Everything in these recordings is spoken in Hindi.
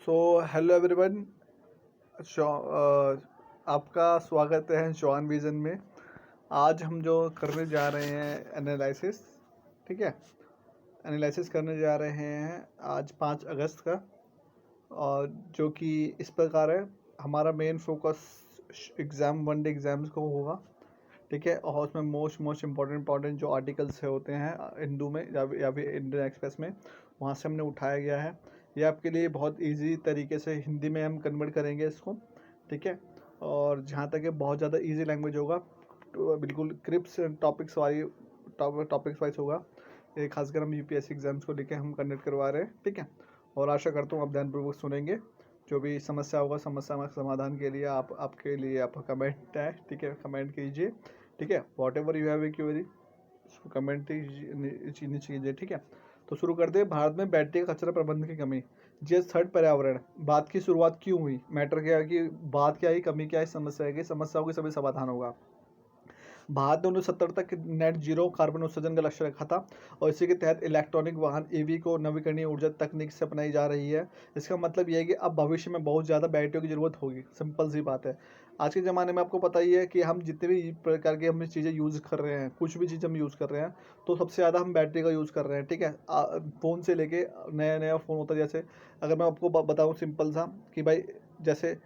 So hello everyone. आपका स्वागत है जॉन विजन में। आज हम जो करने जा रहे हैं एनालिसिस, ठीक है, एनालिसिस करने जा रहे हैं आज 5 अगस्त का, और जो कि इस प्रकार है। हमारा main focus exam, one day exams को होगा, ठीक है। और उसमें मोस्ट इम्पॉर्टेंट जो आर्टिकल्स होते हैं हिंदू में या फिर इंडियन एक्सप्रेस में, वहाँ से हमने उठाया गया है। ये आपके लिए बहुत इजी तरीके से हिंदी में हम कन्वर्ट करेंगे इसको, ठीक है। और जहाँ तक ये बहुत ज़्यादा इजी लैंग्वेज होगा, तो बिल्कुल क्रिप्स टॉपिक्स वाइज होगा। ये खासकर हम यूपीएससी एग्जाम्स को लेके हम कंडक्ट करवा रहे हैं, ठीक है। और आशा करता हूँ आप ध्यानपूर्वक सुनेंगे। जो भी समस्या होगा, समस्या में समाधान के लिए आपके लिए आपका कमेंट है, ठीक है, कमेंट कीजिए, ठीक है। What ever you have a query, उसको कमेंट नीचे कीजिए, ठीक है। तो शुरू करते हैं। भारत में बैटरी का कचरा प्रबंधन की कमी, जी थर्ड पर्यावरण। बात की शुरुआत क्यों हुई, मैटर क्या है कि बात क्या है, कमी क्या है, समस्या है कि समस्याओं के सभी समाधान होगा। भारत ने 1970 तक नेट जीरो कार्बन उत्सर्जन का लक्ष्य रखा था, और इसी के तहत इलेक्ट्रॉनिक वाहन ईवी को नवीकरणीय ऊर्जा तकनीक से अपनाई जा रही है। इसका मतलब यह है कि अब भविष्य में बहुत ज़्यादा बैटरियों की ज़रूरत होगी। सिंपल सी बात है। आज के ज़माने में आपको पता ही है कि हम जितने भी प्रकार की हम चीज़ें यूज़ कर रहे हैं, कुछ भी चीज़ हम यूज़ कर रहे हैं, तो सबसे ज़्यादा हम बैटरी का यूज़ कर रहे हैं, ठीक है। फ़ोन से लेके नया नया फ़ोन होता है। जैसे अगर मैं आपको बताऊँ सिंपल सा कि भाई, जैसे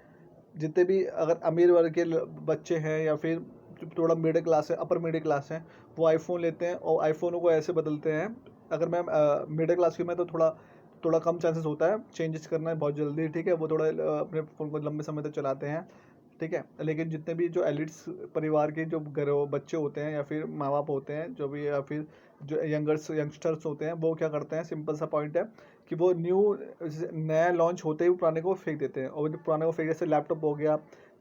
जितने भी अगर अमीर वर्ग के बच्चे हैं या फिर जो थोड़ा मिडिल क्लास है, अपर मिडिल क्लास है, वो आईफोन लेते हैं और आईफोनों को ऐसे बदलते हैं। अगर मैं मिडिल क्लास की, मैं तो थोड़ा थोड़ा कम चांसेस होता है चेंजेस करना है बहुत जल्दी, ठीक है। वो थोड़ा अपने फ़ोन को लंबे समय तक चलाते हैं, ठीक है। लेकिन जितने भी जो एलिट्स परिवार के जो बच्चे होते हैं या फिर माँ बाप होते हैं, जो भी, या फिर जो यंगस्टर्स होते हैं, वो क्या करते हैं, सिंपल सा पॉइंट है कि वो नया लॉन्च होते ही वो पुराने को फेंक देते हैं। और जो पुराने को फेंक, जैसे लैपटॉप हो गया,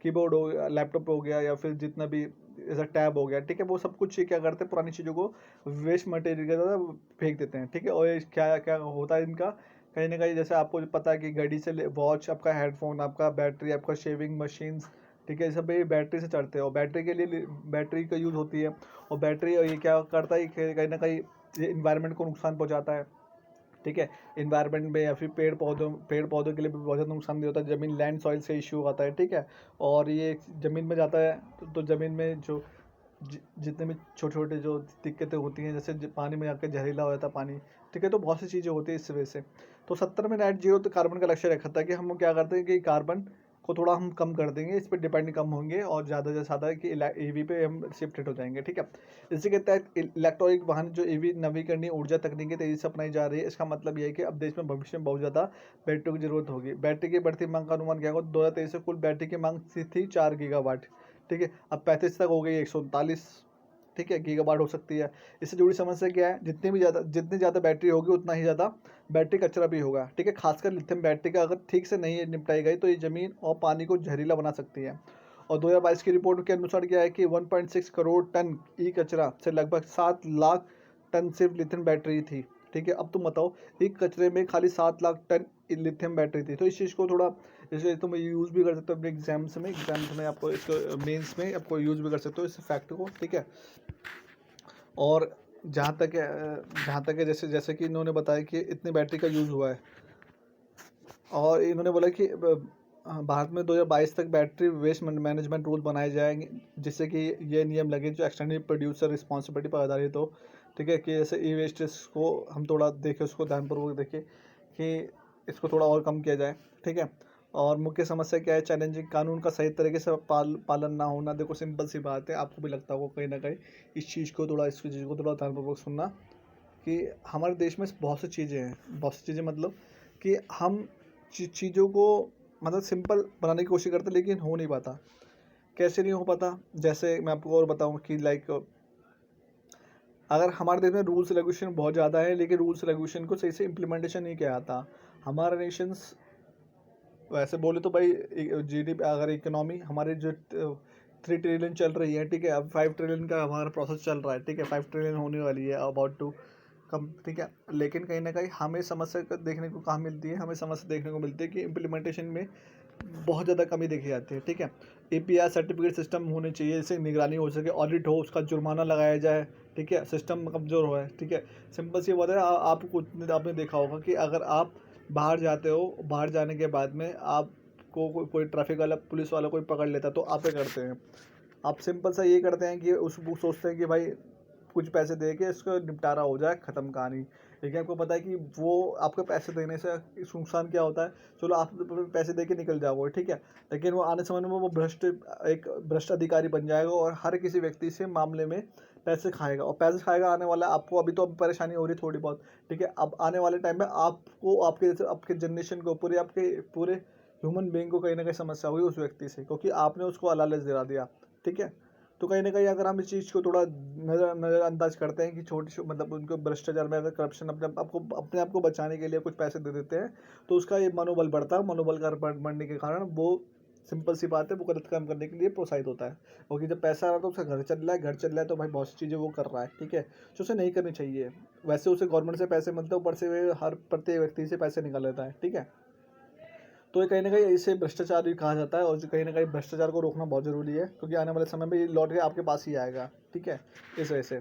कीबोर्ड हो गया, लैपटॉप हो गया, या फिर जितना भी जैसा टैब हो गया, ठीक है, वो सब कुछ ये क्या करते हैं, पुरानी चीज़ों को वेस्ट मटेरियल की तरह फेंक देते हैं, ठीक है। और ये क्या क्या होता है इनका, कहीं ना कहीं, जैसे आपको पता है कि घड़ी से वॉच, आपका हेडफोन, आपका बैटरी, आपका शेविंग मशीन्स, ठीक है, ये सब ये बैटरी से चढ़ते हैं। और बैटरी के लिए बैटरी का यूज़ होती है। और बैटरी, और ये क्या करता है कि कहीं ना कहीं ये इन्वायरमेंट को नुकसान पहुंचाता है, ठीक है। इन्वायरमेंट में या फिर पेड़ पौधों के लिए भी बहुत ज़्यादा नुकसान भी होता है। ज़मीन, लैंड सॉइल से इशू आता है, ठीक है। और ये ज़मीन में जाता है, तो ज़मीन में जो जितने भी छोटे छोटे जो दिक्कतें होती हैं, जैसे पानी में जाकर जहरीला हो जाता है पानी, ठीक है। तो बहुत सी चीज़ें होती हैं इस वजह से। तो 70 में नेट जीरो तो कार्बन का लक्ष्य रखा था कि हम क्या करते हैं कि कार्बन को थोड़ा हम कम कर देंगे, इस पर डिपेंड कम होंगे, और ज़्यादा से ज़्यादा कि ईवी पे हम शिफ्टेड हो जाएंगे, ठीक है। इसी के तहत इलेक्ट्रॉनिक वाहन जो ईवी नवीकरणीय ऊर्जा तकनीकी तेज़ी से अपनाई जा रही है। इसका मतलब यह है कि अब देश में भविष्य में बहुत ज़्यादा बैटरियों की जरूरत होगी। बैटरी की बढ़ती मांग का अनुमान क्या होगा, 2023 से कुल बैटरी की मांग थी 4 गीगावाट, ठीक है। अब 35 तक हो गई 139, ठीक है, गीगावाट हो सकती है। इससे जुड़ी समस्या क्या है, जितनी ज़्यादा बैटरी होगी उतना ही ज़्यादा बैटरी कचरा भी होगा, ठीक है। खासकर लिथियम बैटरी का अगर ठीक से नहीं निपटाई गई तो ये ज़मीन और पानी को जहरीला बना सकती है। और 2022 की रिपोर्ट के अनुसार क्या है कि 1.6 करोड़ टन ई कचरा से लगभग 7 लाख टन सिर्फ लिथियम बैटरी थी, ठीक है। अब तुम बताओ, एक कचरे में खाली 7 लाख टन लिथियम बैटरी थी। तो इस चीज़ को थोड़ा, जैसे तुम यूज़ भी कर सकते हो अपने एग्जाम्स में आपको इसको मेंस में आपको यूज़ भी कर सकते हो इस फैक्ट को, ठीक है। और जहाँ तक है, जैसे जैसे कि इन्होंने बताया कि इतनी बैटरी का यूज़ हुआ है, और इन्होंने बोला कि भारत में 2022 तक बैटरी वेस्ट मैनेजमेंट रूल बनाए जाएंगे, जिससे कि ये नियम लगे जो एक्सटर्नल प्रोड्यूसर रिस्पॉन्सिबिलिटी पर आधारित हो, ठीक है। कि जैसे ई वेस्ट को हम थोड़ा देखें, उसको ध्यानपूर्वक देखें कि इसको थोड़ा और कम किया जाए, ठीक है। और मुख्य समस्या क्या है, चैलेंजिंग कानून का सही तरीके से पालन ना होना। देखो सिंपल सी बात है, आपको भी लगता होगा कहीं ना कहीं इस चीज़ को थोड़ा ध्यानपूर्वक सुनना, कि हमारे देश में बहुत सी चीज़ें हैं, बहुत सी चीज़ें मतलब कि हम चीज़ों को मतलब सिंपल बनाने की कोशिश करते हैं, लेकिन हो नहीं पाता। कैसे नहीं हो पाता, जैसे मैं आपको और बताऊं कि लाइक, अगर हमारे देश में रूल्स रेगुलेशन बहुत ज़्यादा है, लेकिन रूल्स रेगुलेशन को सही से इम्प्लीमेंटेशन नहीं किया जाता। हमारा नेशंस, वैसे बोले तो भाई, जीडीपी, अगर इकोनॉमी हमारे जो 3 ट्रिलियन चल रही है, ठीक है। अब 5 ट्रिलियन का हमारा प्रोसेस चल रहा है, ठीक है। 5 ट्रिलियन होने वाली है, अबाउट टू कम, ठीक है। लेकिन कहीं ना कहीं हमें समस्या देखने को कहाँ मिलती है, हमें समस्या देखने को मिलती है कि इम्प्लीमेंटेशन में बहुत ज़्यादा कमी देखी जाती है, ठीक है। एपीआर सर्टिफिकेट सिस्टम होने चाहिए, जिससे निगरानी हो सके, ऑडिट हो, उसका जुर्माना लगाया जाए, ठीक है। सिस्टम कमज़ोर हो है, ठीक है। सिंपल सी बात है, आपने देखा होगा कि अगर आप बाहर जाते हो, बाहर जाने के बाद में आपको कोई ट्रैफिक वाला, पुलिस वाला कोई पकड़ लेता है तो आप क्या करते हैं, आप सिंपल सा ये करते हैं कि वो सोचते हैं कि भाई कुछ पैसे दे के इसको निपटारा हो जाए, ख़त्म कहानी। लेकिन आपको पता है कि वो आपको पैसे देने से नुकसान क्या होता है, चलो आप पैसे दे के निकल जाओगे, ठीक है, लेकिन वो आने समय में वो एक भ्रष्ट अधिकारी बन जाएगा और हर किसी व्यक्ति से मामले में पैसे खाएगा, और पैसे खाएगा आने वाला आपको। अभी तो परेशानी हो रही थोड़ी बहुत, ठीक है, अब आने वाले टाइम में आपको, आपके जनरेशन को, पूरे ह्यूमन बीइंग को कहीं ना कहीं समस्या हुई उस व्यक्ति से, क्योंकि आपने उसको लालच दिला दिया, ठीक है। तो कहीं ना कहीं अगर हम इस चीज़ को थोड़ा नज़रअंदाज करते हैं कि मतलब उनको भ्रष्टाचार में अगर करप्शन अपने आप को बचाने के लिए कुछ पैसे दे देते हैं, तो उसका ये मनोबल बढ़ता है, मनोबल का बढ़ने के कारण वो सिंपल सी बात है, वो गलत काम करने के लिए प्रोत्साहित होता है। क्योंकि जब पैसा आ रहा है तो उसका घर चल रहा है, घर चल रहा है तो भाई बहुत सी चीज़ें वो कर रहा है, ठीक है, जो उसे नहीं करनी चाहिए। वैसे उसे गवर्नमेंट से पैसे मिलते हैं, ऊपर से वे हर प्रत्येक व्यक्ति से पैसे निकाल लेता है, ठीक है। तो ये कहीं ना कहीं इसे भ्रष्टाचार भी कहा जाता है, और जो कहीं ना कहीं भ्रष्टाचार को रोकना बहुत ज़रूरी है, क्योंकि आने वाले समय में ये लौट के आपके पास ही आएगा, ठीक है। इस वजह से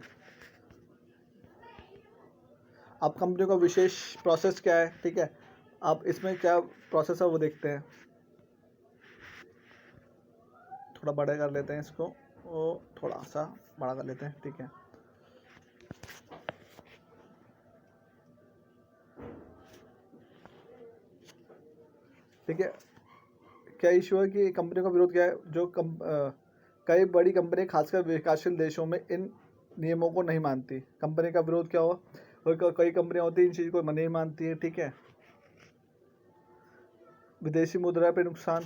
आप कंपनी का विशेष प्रोसेस क्या है, ठीक है, आप इसमें क्या प्रोसेस है वो देखते हैं। थोड़ा बड़ा कर लेते हैं इसको, वो थोड़ा सा बड़ा कर लेते हैं, ठीक है। ठीक है, क्या इशू है कि कंपनी का विरोध क्या है, कई बड़ी कंपनी खासकर विकासशील देशों में इन नियमों को नहीं मानती। कंपनी का विरोध क्या हुआ, कई कंपनियां होती हैं इन चीज़ को नहीं मानती है, ठीक है। विदेशी मुद्रा पे नुकसान,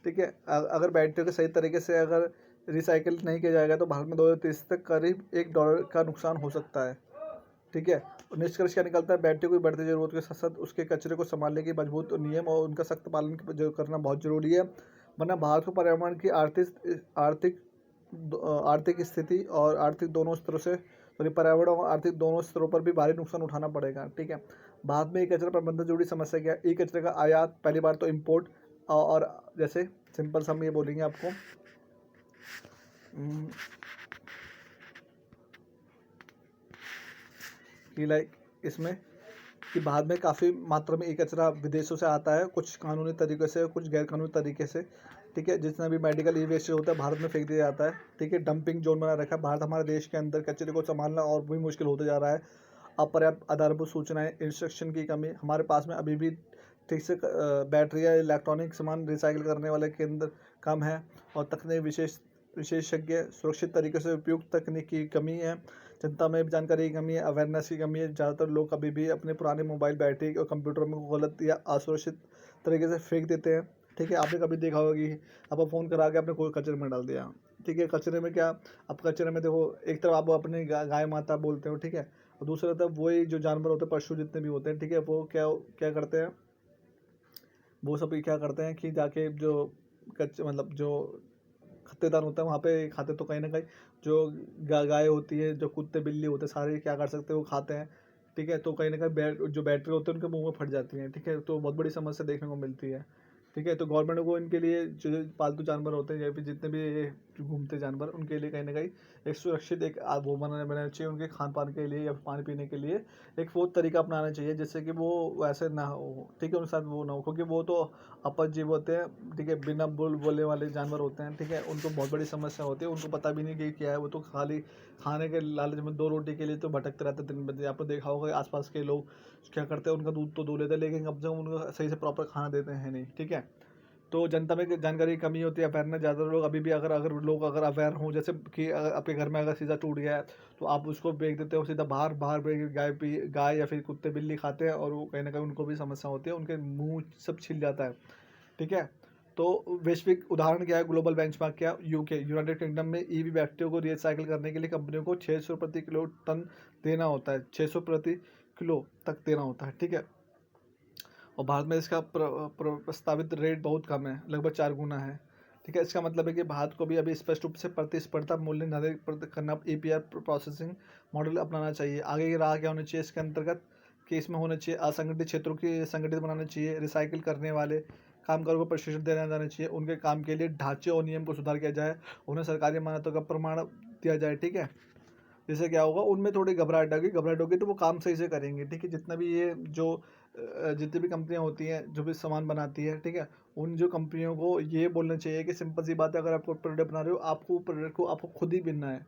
ठीक है, अगर बैटरी को सही तरीके से अगर रिसाइकिल नहीं किया जाएगा तो भारत में 2030 तक करीब $1 का नुकसान हो सकता है, ठीक है। और निष्कर्ष क्या निकलता है, बैटरी को बढ़ती ज़रूरत के साथ साथ उसके कचरे को संभालने की मजबूत नियम और उनका सख्त पालन करना बहुत ज़रूरी है, वरना भारत को पर्यावरण की आर्थिक आर्थिक स्थिति और आर्थिक दोनों स्तरों से, सॉरी, पर्यावरण और आर्थिक दोनों स्तरों पर भी भारी नुकसान उठाना पड़ेगा, ठीक है। भारत में ई कचरा प्रबंधन से जुड़ी समस्या क्या है, ई कचरे का आयात, पहली बार तो इम्पोर्ट, और जैसे सिंपल सा हम ये बोलेंगे आपको कि लाइक इसमें कि बाद में काफ़ी मात्रा में ई कचरा विदेशों से आता है, कुछ कानूनी तरीके से, कुछ गैर कानूनी तरीके से, ठीक है। जितना भी मेडिकल ई वेस्ट होता है भारत में फेंक दिया जाता है, ठीक है। डंपिंग जोन बना रखा है भारत, हमारे देश के अंदर कचरे को संभालना और भी मुश्किल होते जा रहा है। अपर्याप्त आधारभूत सूचनाएं, इंस्ट्रक्शन की कमी, हमारे पास में अभी भी ठीक से बैटरी या इलेक्ट्रॉनिक सामान रिसाइकिल करने वाले केंद्र कम है, और तकनीक विशेषज्ञ सुरक्षित तरीके से उपयुक्त तकनीक की कमी है, जनता में जानकारी की कमी है, अवेयरनेस की कमी है। ज़्यादातर लोग अभी भी अपने पुराने मोबाइल बैटरी और कंप्यूटर में गलत या असुरक्षित तरीके से फेंक देते हैं, ठीक है। आपने कभी देखा होगा कि आप फ़ोन करा के आपने कोई कचरे में डाल दिया, ठीक है। कचरे में क्या, आप कचरे में देखो, एक तरफ आप अपनी गाय माता बोलते हो, ठीक है, और दूसरी तरफ वही जो जानवर होते हैं, पशु जितने भी होते हैं, ठीक है, वो क्या क्या करते हैं, वो सब क्या करते हैं कि जाके जो मतलब जो खत्तेदार होता है वहाँ पे खाते, तो कहीं ना कहीं जो गाय होती है, जो कुत्ते बिल्ली होते हैं, सारे क्या कर सकते हैं, वो खाते हैं, ठीक है। तो कहीं ना कहीं जो बैटरी होते हैं उनके मुंह में फट जाती हैं, ठीक है, तो बहुत बड़ी समस्या देखने को मिलती है, ठीक है। तो गवर्नमेंट को इनके लिए जो पालतू जानवर होते हैं या फिर जितने भी ये जो घूमते जानवर, उनके लिए कहीं ना कहीं एक सुरक्षित एक वो बनाना चाहिए, उनके खान पान के लिए या पानी पीने के लिए एक वो तरीका अपनाना चाहिए, जिससे कि वो वैसे ना हो, ठीक है, उनके साथ वो ना हो, क्योंकि वो तो अपच जीव होते हैं, ठीक है, बिना बोलने वाले जानवर होते हैं, ठीक है। उनको बहुत बड़ी समस्या होती है, उनको पता भी नहीं कि क्या है, वो तो खाली खाने के लालच में 2 रोटी के लिए तो भटकते रहते दिन भर। आपने देखा होगा आसपास के लोग क्या करते हैं, उनका दूध तो दो लेते हैं, लेकिन कम से कम उनको सही से प्रॉपर खाना देते हैं नहीं, ठीक है। तो जनता में जानकारी की कमी होती है, अवेयरनेस ज़्यादा लोग अभी भी अगर लोग अगर अवेयर हों, जैसे कि अगर आपके घर में अगर सीधा टूट गया है तो आप उसको बेच देते हो सीधा बाहर बाहर गाय या फिर कुत्ते बिल्ली खाते हैं, और वो कहीं ना कहीं उनको भी समस्या होती है, उनके मुंह सब छिल जाता है, ठीक है। तो वैश्विक उदाहरण क्या है, ग्लोबल बेंचमार्क क्या, यूके, यूनाइटेड किंगडम में ईवी बैटरियों को रिसाइकिल करने के लिए कंपनियों को 600 प्रति किलो टन देना होता है, 600 प्रति किलो तक देना होता है, ठीक है। और भारत में इसका प्रस्तावित रेट बहुत कम है, लगभग 4 गुना है, ठीक है। इसका मतलब है कि भारत को भी अभी स्पष्ट रूप से प्रतिस्पर्धा मूल्य निर्धारित करना, एपीआर प्रोसेसिंग मॉडल अपनाना चाहिए। आगे की राह क्या होनी चाहिए इसके अंतर्गत, कि इसमें होना चाहिए असंगठित क्षेत्रों की संगठित बनाना चाहिए, रिसाइकिल करने वाले कामगारों को प्रशिक्षण देना जाना चाहिए, उनके काम के लिए ढांचे और नियम को सुधार किया जाए, उन्हें सरकारी मान्यता का प्रमाण दिया जाए, ठीक है। जिससे क्या होगा, उनमें थोड़ी घबराहट होगी तो वो काम सही से करेंगे, ठीक है। जितना भी ये जो जितनी भी कंपनियां होती हैं जो भी सामान बनाती है, ठीक है, उन जो कंपनियों को ये बोलना चाहिए कि सिंपल सी बात है, अगर आप कोई प्रोडक्ट बना रहे हो, आपको प्रोडक्ट को आपको खुद ही बिनना है,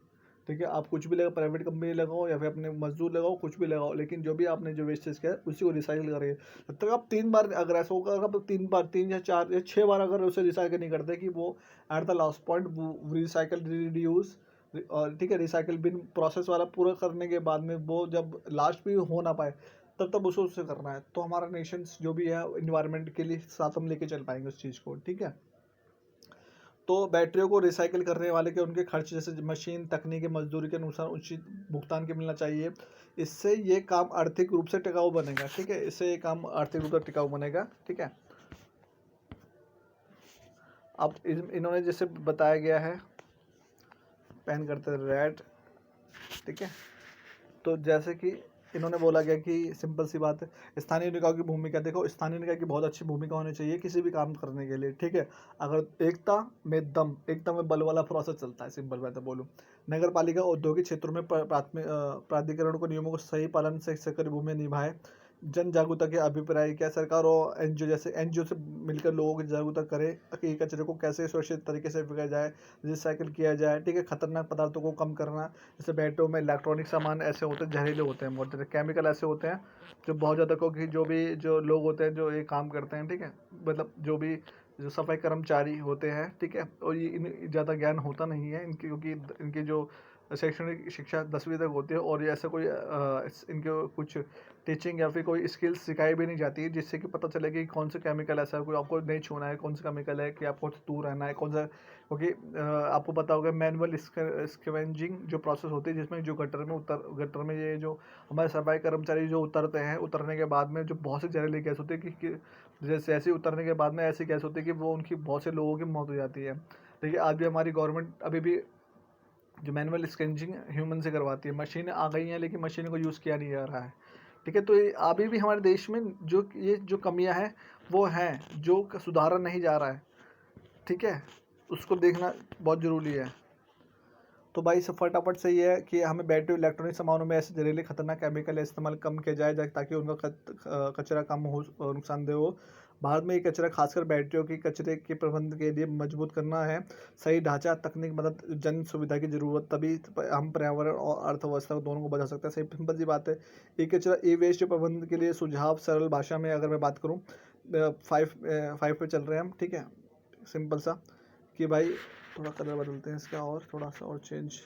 ठीक है। आप कुछ भी लगाओ, प्राइवेट कंपनी लगाओ या फिर अपने मजदूर लगाओ, कुछ भी लगाओ, लेकिन जो भी आपने जो वेस्टेज किया है उसी को रिसाइकिल करिए। जब तक आप 3 बार, अगर ऐसा होगा, अगर आप 3 बार, 3 या 4 या 6 बार अगर उसे रिसाइकिल नहीं करते कि वो एट द लास्ट पॉइंट वो रिसाइकिल, रिड्यूस और ठीक है, रिसाइकिल बिन प्रोसेस वाला पूरा करने के बाद में वो जब लास्ट भी हो ना पाए, तब तब उससे करना है, तो हमारा नेशंस जो भी है इन्वायरमेंट के लिए साथ हम लेके चल पाएंगे उस चीज़ को, ठीक है। तो बैटरियों को रिसाइकिल करने वाले के उनके खर्च जैसे मशीन, तकनीकी, मजदूरी के अनुसार उचित भुगतान के मिलना चाहिए। इससे ये काम आर्थिक रूप से टिकाऊ बनेगा, ठीक है, इससे ये काम आर्थिक रूप से टिकाऊ बनेगा, ठीक है। अब इन्होंने जैसे बताया गया है, पेन करते रेड, ठीक है। तो जैसे कि इन्होंने बोला गया कि सिंपल सी बात है, स्थानीय निकायों की भूमिका देखो, स्थानीय निकाय की बहुत अच्छी भूमिका होनी चाहिए किसी भी काम करने के लिए, ठीक है। अगर एकता में बल वाला प्रोसेस चलता है, सिंपल बात है बोलूँ। नगर पालिका औद्योगिक क्षेत्रों में प्राथमिक प्राधिकरण को नियमों को सही पालन से सक्रिय भूमिका निभाए। जन जागरूकता के अभिप्राय क्या, सरकार और एनजीओ जैसे एनजीओ से मिलकर लोगों की जागरूकता करे कि कचरे को कैसे सुरक्षित तरीके से फेंका जाए, रिसाइकिल किया जाए, ठीक है। खतरनाक पदार्थों को कम करना, जैसे बैटरियों में इलेक्ट्रॉनिक सामान ऐसे होते हैं, जहरीले होते हैं, बहुत ज़्यादा केमिकल ऐसे होते हैं जो बहुत ज़्यादा, क्योंकि जो लोग होते हैं जो ये काम करते हैं, ठीक है, मतलब जो सफाई कर्मचारी होते हैं, ठीक है, और ये ज़्यादा ज्ञान होता नहीं है इनकी, क्योंकि इनकी जो शैक्षणिक शिक्षा 10वीं तक होती है, और ये ऐसा कोई इनके कुछ टीचिंग या फिर कोई स्किल्स सिखाई भी नहीं जाती है, जिससे कि पता चले कि कौन सा केमिकल ऐसा है, कोई आपको नहीं छूना है, कौन सा केमिकल है कि आपको दूर रहना है, कौन सा, क्योंकि आपको पता होगा मैनुअल स्कैवेंजिंग जो प्रोसेस होती है, जिसमें जो गटर में ये जो हमारे सफाई कर्मचारी जो उतरते हैं, उतरने के बाद में जो बहुत सी जहरीली गैस होती है कि जैसे ऐसे उतरने के बाद में ऐसी गैस होती है कि वो उनकी बहुत से लोगों की मौत हो जाती है। देखिए आज भी हमारी गवर्नमेंट अभी भी जो मैनुअल स्कैनिंग ह्यूमन से करवाती है, मशीनें आ गई हैं लेकिन मशीनों को यूज़ किया नहीं जा रहा है, ठीक है। तो ये अभी भी हमारे देश में जो कमियां हैं वो हैं, जो सुधारा नहीं जा रहा है, ठीक है, उसको देखना बहुत ज़रूरी है। तो भाई सब फटाफट से ये है कि हमें बैटरी इलेक्ट्रॉनिक सामानों में ऐसे जहरीले खतरनाक केमिकल का इस्तेमाल कम किया जाए ताकि उनका कचरा कम हो और नुकसानदेह हो। भारत में ये कचरा खासकर बैटरियों की कचरे के प्रबंधन के लिए मजबूत करना है। सही ढांचा, तकनीक, मदद, जन सुविधा की जरूरत, तभी हम पर्यावरण और अर्थव्यवस्था को दोनों को बचा सकते हैं। सही सिंपल सी बात है। ई वेस्ट प्रबंधन के लिए सुझाव सरल भाषा में अगर मैं बात करूँ, 5 पे चल रहे हैं हम, ठीक है। सिंपल सा कि भाई थोड़ा कलर बदलते हैं इसका, और थोड़ा सा और चेंज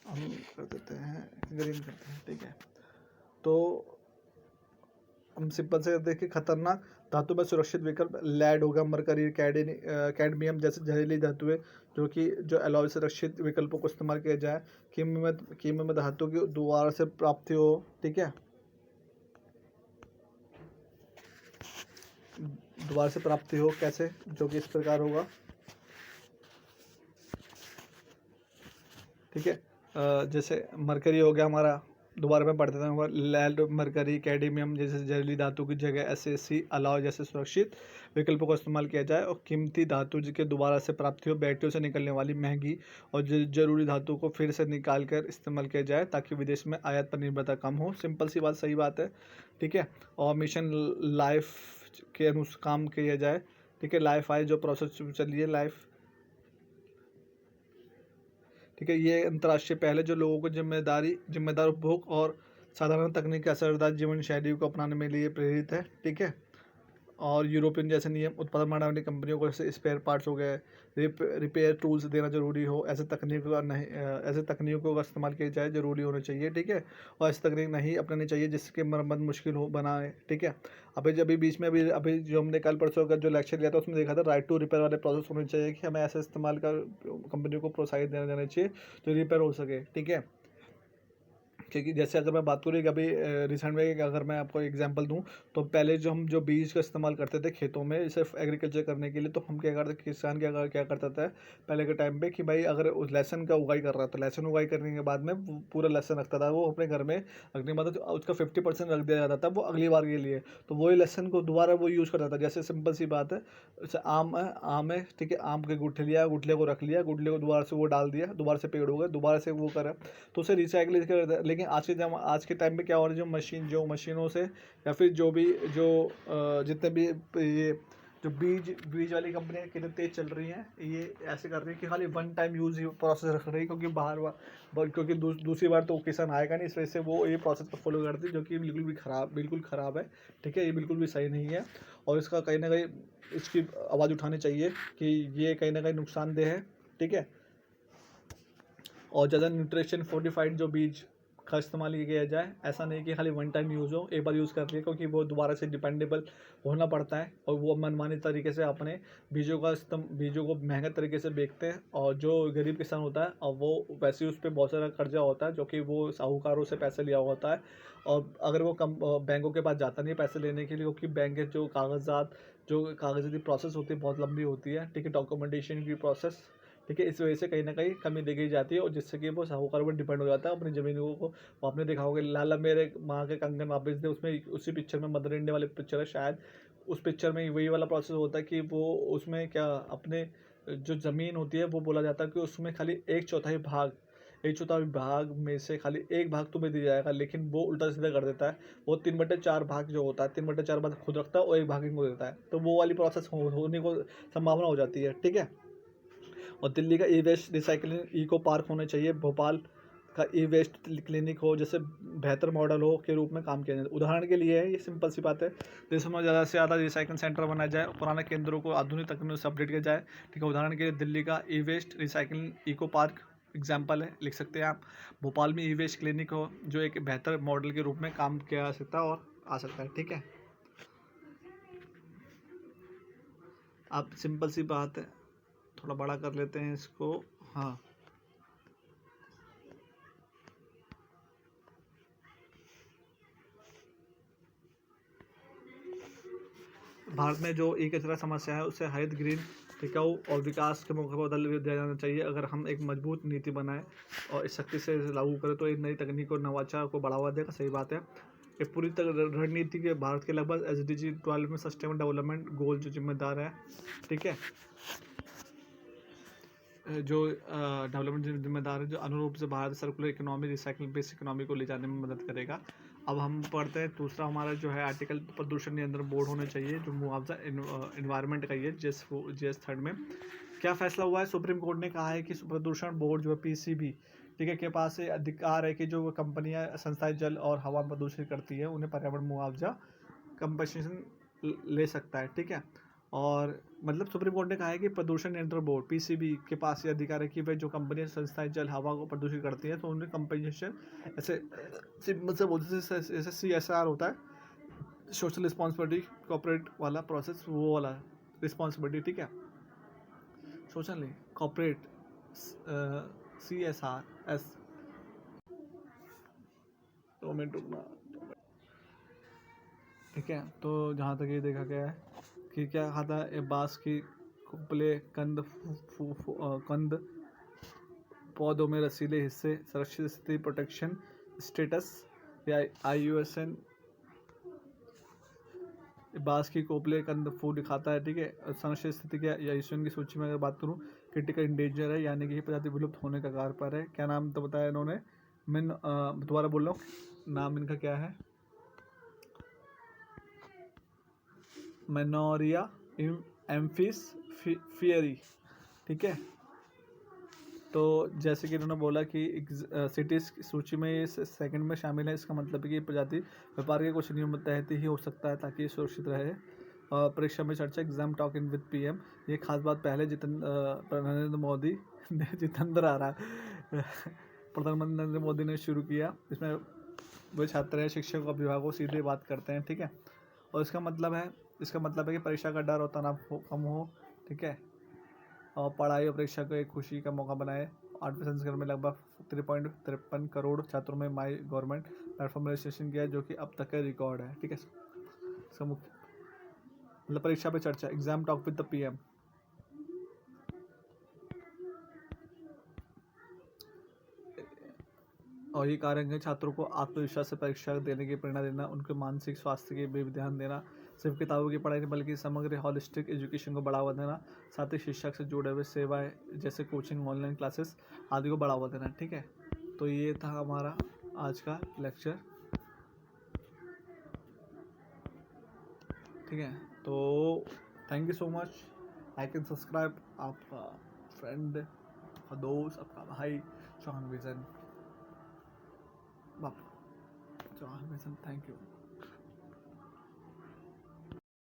हम कर देते हैं, ग्रीन करते हैं, ठीक है। तो हम सिंपल से देखिए, खतरनाक धातु में सुरक्षित विकल्प लेड होगा, मरकरी, कैडमियम जैसे जहरीली धातुएं जो एलॉय सुरक्षित विकल्पों को इस्तेमाल किया जाए। कीमत धातु की दोबारा से प्राप्ति हो, ठीक है, दोबारा से प्राप्ति हो कैसे, जो कि इस प्रकार होगा, ठीक है। जैसे मरकरी हो गया हमारा, दोबारा में पढ़ते थे, लेड, मरकरी, कैडमियम जैसे जहरीली धातु की जगह SAC अलाव जैसे सुरक्षित विकल्पों का इस्तेमाल किया जाए। और कीमती धातु जिसके दोबारा से प्राप्ति हो, बैटरियों से निकलने वाली महंगी और जरूरी धातु को फिर से निकाल कर इस्तेमाल किया जाए ताकि विदेश में आयात पर निर्भरता कम हो। सिंपल सी बात, सही बात है, ठीक है। और मिशन लाइफ के अनुसार काम किया जाए, ठीक है। लाइफ आए जो प्रोसेस चल रही है लाइफ, ठीक है। ये अंतर्राष्ट्रीय पहले जो लोगों को जिम्मेदार उपभोग और साधारण तकनीक के असरदार जीवन शैली को अपनाने में लिए प्रेरित है, ठीक है। और यूरोपियन जैसे नियम उत्पादन बनाने वाली कंपनियों को जैसे स्पेयर पार्ट्स हो गए, रिपेयर टूल्स देना जरूरी हो, ऐसे तकनीकों का इस्तेमाल किया जाए, जरूरी होना चाहिए, ठीक है। और ऐसी तकनीक नहीं अपनानी चाहिए जिसके मरम्मत मुश्किल हो बनाए, ठीक है। अभी बीच में अभी जो हमने कल परसों का जो लेक्चर लिया था उसमें देखा था राइट टू रिपेयर वाले प्रोसेस होने चाहिए कि हमें ऐसे इस्तेमाल का कंपनियों को प्रोत्साहित देना चाहिए जो रिपेयर हो सके, ठीक है। क्योंकि जैसे अगर मैं बात करूँ अभी रिसेंट में, अगर मैं आपको एग्जांपल दूं, तो पहले हम जो बीज का इस्तेमाल करते थे खेतों में सिर्फ एग्रीकल्चर करने के लिए, तो हम क्या करते, किसान क्या करता था पहले के टाइम पे कि भाई अगर उस लहसुन का उगाई कर रहा था, लहसुन उगाई करने के बाद में वो पूरा लहसुन रखता था वो अपने घर में रखने के बाद उसका 50% रख दिया जाता था वो अगली बार के लिए, तो वही लहसुन को दोबारा वो यूज़ करता था। जैसे सिंपल सी बात है, जैसे आम है, ठीक है, आम के गुठले लिया, गुठले को रख लिया, गुठले को दोबारा से वो डाल दिया, दोबारा से पेड़ हो गया, दोबारा से वो करा, तो उसे रिसाइकिल कर। लेकिन लेकिन आज के टाइम में क्या हो रहा है, जो मशीनों से या फिर जो भी जितने भी ये जो बीज वाली कंपनियां कितनी तेज चल रही हैं, ये ऐसे कर रही है कि खाली वन टाइम यूज़ ही प्रोसेस रख रही है, क्योंकि क्योंकि दूसरी बार तो किसान आएगा नहीं, इस वजह से वो ये प्रोसेस को फॉलो करती है, जो कि बिल्कुल ख़राब है। ठीक है, ये बिल्कुल भी सही नहीं है और इसका कहीं ना कहीं इसकी आवाज़ उठानी चाहिए कि ये कहीं ना कहीं नुकसानदेह है। ठीक है, और ज़्यादा न्यूट्रिशन फोर्टिफाइड जो बीज का इस्तेमाल किया जाए, ऐसा नहीं कि खाली वन टाइम यूज़ हो, एक बार यूज़ कर लिया, क्योंकि वो दोबारा से डिपेंडेबल होना पड़ता है और वो मनमानी तरीके से अपने बीजों को महंगे तरीके से बेचते हैं, और जो गरीब किसान होता है और वो वैसे ही उस पर बहुत सारा कर्जा होता है, जो कि वो साहूकारों से पैसे लिया हुआ होता है, और अगर वो बैंकों के पास जाता नहीं पैसे लेने के लिए, क्योंकि बैंक के जो कागजाती प्रोसेस होती है बहुत लंबी होती है। ठीक है, डॉक्यूमेंटेशन की प्रोसेस। ठीक है, इस वजह से कहीं ना कहीं कमी देखी जाती है, और जिससे कि वो साहूकार पर डिपेंड हो जाता है अपनी ज़मीनों को। वो आपने देखा होगा लाला मेरे माँ के कंगन वापस दे, उसमें उसी पिक्चर में मदर इंडिया वाली पिक्चर है शायद, उस पिक्चर में वही वाला प्रोसेस होता है कि वो उसमें क्या अपने जो ज़मीन होती है वो बोला जाता है कि उसमें खाली एक चौथाई भाग में से खाली एक भाग तुम्हें दिया जाएगा, लेकिन वो उल्टा सीधा कर देता है। वो 3/4 भाग जो होता है, 3/4 भाग खुद रखता है और एक भाग इनको देता है, तो वो वाली प्रोसेस होने को संभावना हो जाती है। ठीक है, और दिल्ली का e waste recycling eco park होने चाहिए, भोपाल का ई वेस्ट क्लिनिक हो, जैसे बेहतर मॉडल हो के रूप में काम किया जाए। उदाहरण के लिए है, ये सिंपल सी बात है, देशों में ज़्यादा से ज़्यादा रिसाइकलिंग सेंटर बनाया जाए, पुराने केंद्रों को आधुनिक तकनीक से अपडेट किया जाए। ठीक है, उदाहरण के लिए दिल्ली का e waste recycling eco park example है, लिख सकते हैं आप। भोपाल में ई वेस्ट क्लिनिक हो, जो एक बेहतर मॉडल के रूप में काम किया जा सकता है और आ सकता है। ठीक है, आप सिंपल सी बात है, थोड़ा बड़ा कर लेते हैं इसको। हाँ, भारत में जो ई कचरा समस्या है उसे हरित ग्रीन टिकाऊ और विकास के मौके पर बदल दिया जाना चाहिए। अगर हम एक मजबूत नीति बनाएं और इस शक्ति से इसे लागू करें तो एक नई तकनीक और नवाचार को बढ़ावा देगा। सही बात है, ये पूरी तरह रणनीति के भारत के लगभग SDG 12 में सस्टेनेबल डेवलपमेंट गोल जो जिम्मेदार है। ठीक है, जो डेवलपमेंट जिम्मेदार है, जो अनुरूप से Bharat circular economy recycling based economy को ले जाने में मदद करेगा। अब हम पढ़ते हैं दूसरा हमारा जो है आर्टिकल, प्रदूषण नियंत्रण बोर्ड होने चाहिए, जो मुआवजा इन्वायरमेंट का ही है। GS 3 में क्या फैसला हुआ है, सुप्रीम कोर्ट ने कहा है कि प्रदूषण बोर्ड जो है PCB, ठीक है, के पास ये अधिकार है कि जो कंपनियां संस्थाएं जल और हवा प्रदूषित करती है उन्हें पर्यावरण मुआवजा कंपनसेशन ले सकता है। ठीक है, और मतलब सुप्रीम कोर्ट ने कहा है कि प्रदूषण नियंत्रण बोर्ड PCB के पास ये अधिकार है कि वह जो कंपनियां संस्थाएं जल हवा को प्रदूषित करती हैं तो उन्हें कंपनसेशन, ऐसे सिंपल से बोलते हैं जैसे CSR होता है, सोशल रिस्पॉन्सिबिलिटी कॉर्पोरेट वाला प्रोसेस, वो वाला रिस्पॉन्सिबिलिटी। ठीक है, सोशल नहीं, कॉर्पोरेट CSR। 2 मिनट रुकना। ठीक है, तो जहाँ तक ये देखा गया है कि क्या खाता है, बांस की कुपले, कंद पौधों में रसीले हिस्से, सुरक्षित स्थिति प्रोटेक्शन स्टेटस या IUCN बांस की कोपले कंद फूल दिखाता है। ठीक है, संरक्षित स्थिति क्या या IUCN की सूची में अगर बात करूँ, क्रिटिकल इंडेंजर है, यानी कि ये प्रजाति विलुप्त होने का कगार पर है। क्या नाम तो बताया इन्होंने, मैं दोबारा बोल रहा हूँ, नाम इनका क्या है, मेनोरिया एम्फिस फियरी। ठीक है, तो जैसे कि इन्होंने बोला कि सिटीज़ की सूची में ये सेकंड में शामिल है, इसका मतलब है कि ये प्रजाति व्यापार के कुछ नियमों तहत ही हो सकता है ताकि ये सुरक्षित रहे। परीक्षा में चर्चा, एग्जाम टॉकिंग विद PM, ये खास बात पहले नरेंद्र मोदी ने प्रधानमंत्री नरेंद्र मोदी ने शुरू किया। इसमें वो छात्र हैं, शिक्षक, अभिभावक सीधे बात करते हैं। ठीक है, और इसका मतलब है कि परीक्षा का डर और तनाव कम हो। ठीक है, और पढ़ाई और परीक्षा को एक खुशी का मौका बनाए। 8वें संस्करण में लगभग 3.53 करोड़ छात्रों में माई गवर्नमेंट प्लेटफॉर्म रजिस्ट्रेशन किया, जो कि अब तक का रिकॉर्ड है। ठीक है, इसका मुख्य मतलब परीक्षा पे चर्चा, exam talk with the PM। और ये कारण है छात्रों को आत्मविश्वास से परीक्षा देने की प्रेरणा देना, उनके मानसिक स्वास्थ्य के भी ध्यान देना, सिर्फ किताबों की पढ़ाई नहीं बल्कि समग्र हॉलिस्टिक एजुकेशन को बढ़ावा देना, साथ ही शिक्षक से जुड़े हुए सेवाएं जैसे कोचिंग, ऑनलाइन क्लासेस आदि को बढ़ावा देना। ठीक है, तो ये था हमारा आज का लेक्चर। ठीक है, तो thank you so much. Like and subscribe. आपका फ्रेंड, आपका दोस्त, आपका भाई Shaan vision. Chauhan vision, thank you.